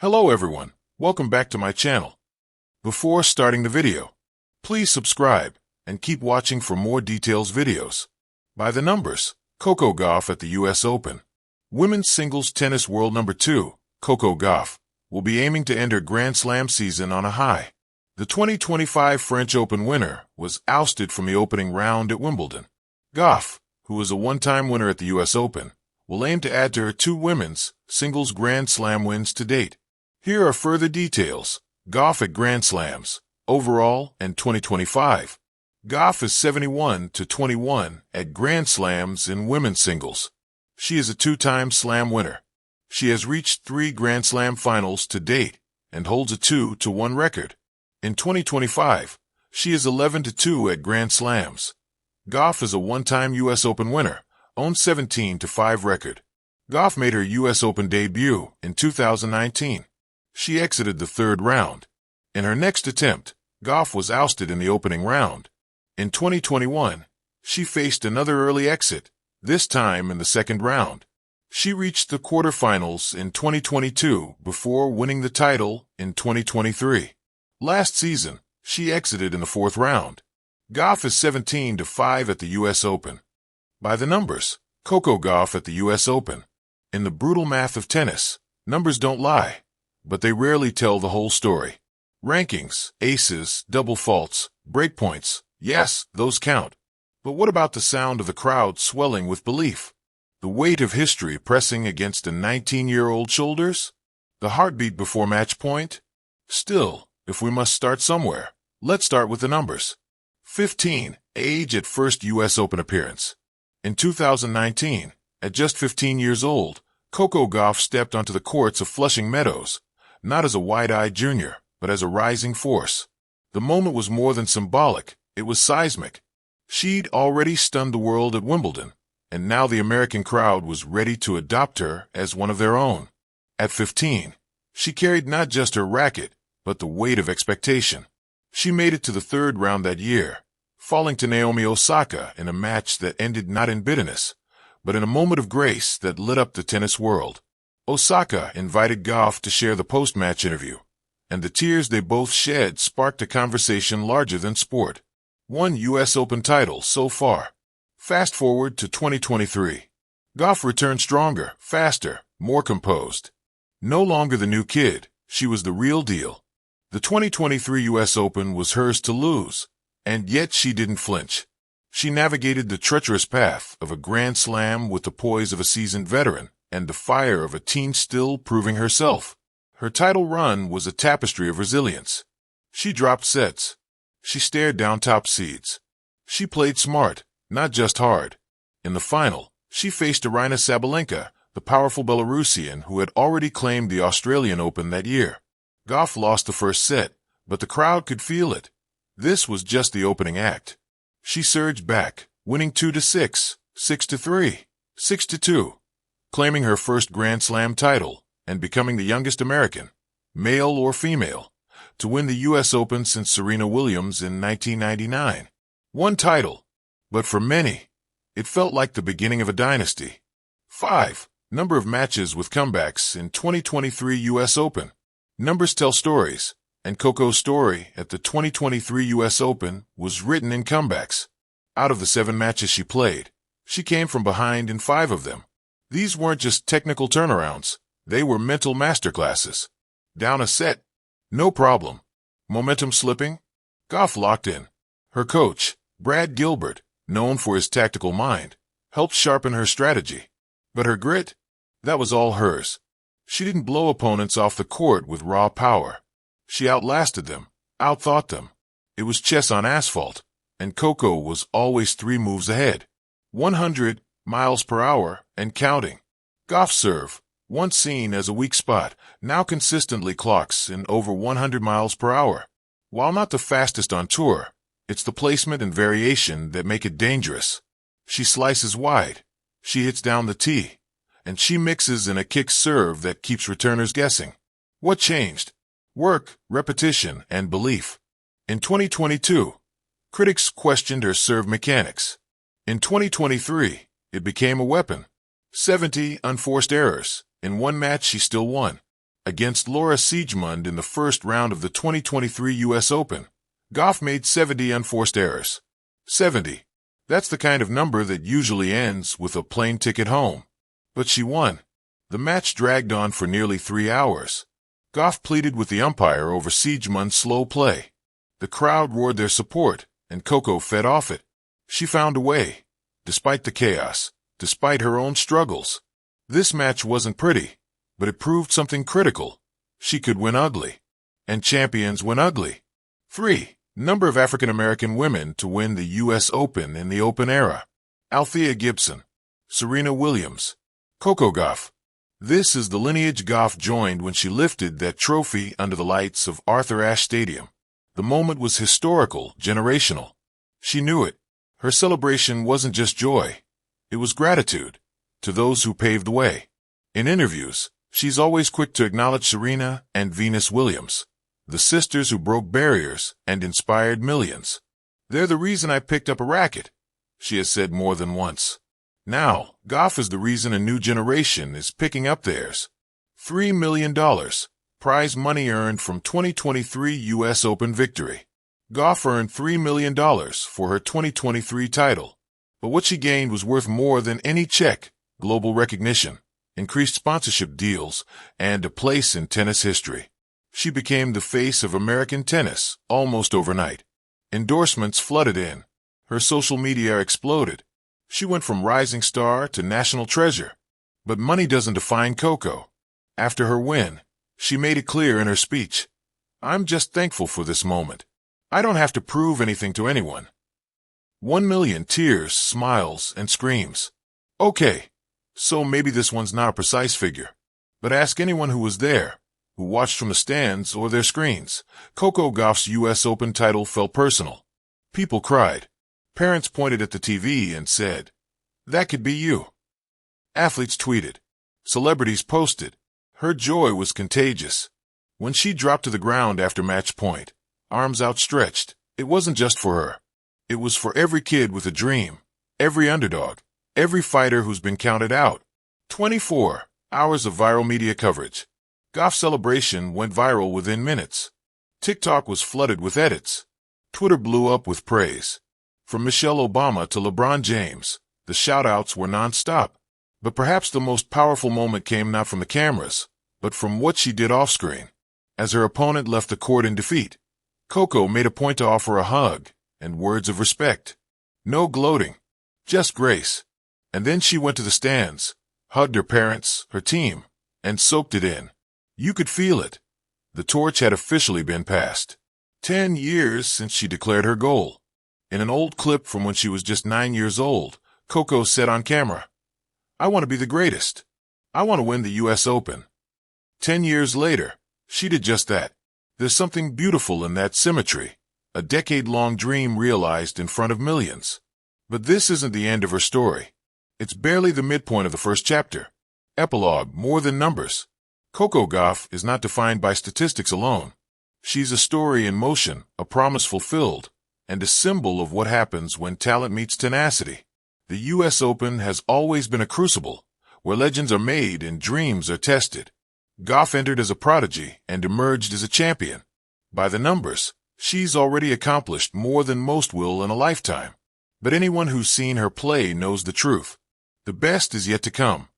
Hello everyone, welcome back to my channel. Before starting the video, please subscribe and keep watching for more details videos. By the numbers, Coco Gauff at the US Open. Women's singles tennis world number 2, Coco Gauff, will be aiming to end her Grand Slam season on a high. The 2025 French Open winner was ousted from the opening round at Wimbledon. Gauff, who is a one-time winner at the US Open, will aim to add to her 2 women's singles Grand Slam wins to date. Here are further details. Gauff at Grand Slams, overall and 2025. Gauff is 71-21 at Grand Slams in women's singles. She is a 2-time Slam winner. She has reached 3 Grand Slam finals to date and holds a 2-1 record. In 2025, she is 11-2 at Grand Slams. Gauff is a one-time US Open winner, owns 17-5 record. Gauff made her US Open debut in 2019. She exited the 3rd round. In her next attempt, Gauff was ousted in the opening round. In 2021, she faced another early exit, this time in the 2nd round. She reached the quarterfinals in 2022 before winning the title in 2023. Last season, she exited in the 4th round. Gauff is 17-5 at the US Open. By the numbers, Coco Gauff at the US Open. In the brutal math of tennis, numbers don't lie, but they rarely tell the whole story. Rankings, aces, double faults, breakpoints, yes, those count. But what about the sound of the crowd swelling with belief? The weight of history pressing against a 19-year-old shoulders? The heartbeat before match point? Still, if we must start somewhere, let's start with the numbers. 15, age at first US Open appearance. In 2019, at just 15 years old, Coco Gauff stepped onto the courts of Flushing Meadows, not as a wide-eyed junior, but as a rising force. The moment was more than symbolic, it was seismic. She'd already stunned the world at Wimbledon, and now the American crowd was ready to adopt her as one of their own. At 15, she carried not just her racket, but the weight of expectation. She made it to the 3rd round that year, falling to Naomi Osaka in a match that ended not in bitterness, but in a moment of grace that lit up the tennis world. Osaka invited Gauff to share the post-match interview, and the tears they both shed sparked a conversation larger than sport. 1 US Open title so far. Fast forward to 2023. Gauff returned stronger, faster, more composed. No longer the new kid, she was the real deal. The 2023 US Open was hers to lose, and yet she didn't flinch. She navigated the treacherous path of a Grand Slam with the poise of a seasoned veteran and the fire of a teen still proving herself. Her title run was a tapestry of resilience. She dropped sets. She stared down top seeds. She played smart, not just hard. In the final, she faced Aryna Sabalenka, the powerful Belarusian who had already claimed the Australian Open that year. Gauff lost the first set, but the crowd could feel it. This was just the opening act. She surged back, winning 2-6, 6-3, 6-2, claiming her first Grand Slam title and becoming the youngest American, male or female, to win the US Open since Serena Williams in 1999. 1 title, but for many, it felt like the beginning of a dynasty. 5. Number of matches with comebacks in 2023 US Open. Numbers tell stories, and Coco's story at the 2023 US Open was written in comebacks. Out of the 7 matches she played, she came from behind in 5 of them. These weren't just technical turnarounds, they were mental masterclasses. Down a set? No problem. Momentum slipping? Gauff locked in. Her coach, Brad Gilbert, known for his tactical mind, helped sharpen her strategy. But her grit? That was all hers. She didn't blow opponents off the court with raw power. She outlasted them, outthought them. It was chess on asphalt, and Coco was always 3 moves ahead. 100 miles per hour and counting. Gauff's serve, once seen as a weak spot, now consistently clocks in over 100 miles per hour. While not the fastest on tour, it's the placement and variation that make it dangerous. She slices wide, she hits down the tee, and she mixes in a kick serve that keeps returners guessing. What changed? Work, repetition, and belief. In 2022, critics questioned her serve mechanics. In 2023, it became a weapon. 70 unforced errors. In 1 match, she still won. Against Laura Siegemund in the first round of the 2023 U.S. Open, Gauff made 70 unforced errors. 70. That's the kind of number that usually ends with a plane ticket home. But she won. The match dragged on for nearly 3 hours. Gauff pleaded with the umpire over Siegemund's slow play. The crowd roared their support, and Coco fed off it. She found a way. Despite the chaos, despite her own struggles. This match wasn't pretty, but it proved something critical. She could win ugly. And champions win ugly. 3. Number of African American women to win the U.S. Open in the Open era. Althea Gibson, Serena Williams, Coco Gauff. This is the lineage Gauff joined when she lifted that trophy under the lights of Arthur Ashe Stadium. The moment was historical, generational. She knew it. Her celebration wasn't just joy. It was gratitude to those who paved the way. In interviews, she's always quick to acknowledge Serena and Venus Williams, the sisters who broke barriers and inspired millions. They're the reason I picked up a racket, she has said more than once. Now, Gauff is the reason a new generation is picking up theirs. $3 million, prize money earned from 2023 U.S. Open victory. Gauff earned $3 million for her 2023 title. But what she gained was worth more than any check: global recognition, increased sponsorship deals, and a place in tennis history. She became the face of American tennis almost overnight. Endorsements flooded in. Her social media exploded. She went from rising star to national treasure. But money doesn't define Coco. After her win, she made it clear in her speech, "I'm just thankful for this moment. I don't have to prove anything to anyone." 1 million tears, smiles, and screams. Okay, so maybe this one's not a precise figure. But ask anyone who was there, who watched from the stands or their screens. Coco Gauff's U.S. Open title felt personal. People cried. Parents pointed at the TV and said, "That could be you." Athletes tweeted. Celebrities posted. Her joy was contagious. When she dropped to the ground after match point, arms outstretched, it wasn't just for her. It was for every kid with a dream, every underdog, every fighter who's been counted out. 24 hours of viral media coverage. Gauff's celebration went viral within minutes. TikTok was flooded with edits. Twitter blew up with praise. From Michelle Obama to LeBron James, the shout-outs were non-stop. But perhaps the most powerful moment came not from the cameras, but from what she did off-screen. As her opponent left the court in defeat, Coco made a point to offer a hug and words of respect. No gloating, just grace. And then she went to the stands, hugged her parents, her team, and soaked it in. You could feel it. The torch had officially been passed. 10 years since she declared her goal. In an old clip from when she was just 9 years old, Coco said on camera, "I want to be the greatest. I want to win the U.S. Open." 10 years later, she did just that. There's something beautiful in that symmetry, a decade-long dream realized in front of millions. But this isn't the end of her story. It's barely the midpoint of the first chapter. Epilogue, more than numbers. Coco Gauff is not defined by statistics alone. She's a story in motion, a promise fulfilled, and a symbol of what happens when talent meets tenacity. The U.S. Open has always been a crucible, where legends are made and dreams are tested. Gauff entered as a prodigy and emerged as a champion. By the numbers, she's already accomplished more than most will in a lifetime. But anyone who's seen her play knows the truth. The best is yet to come.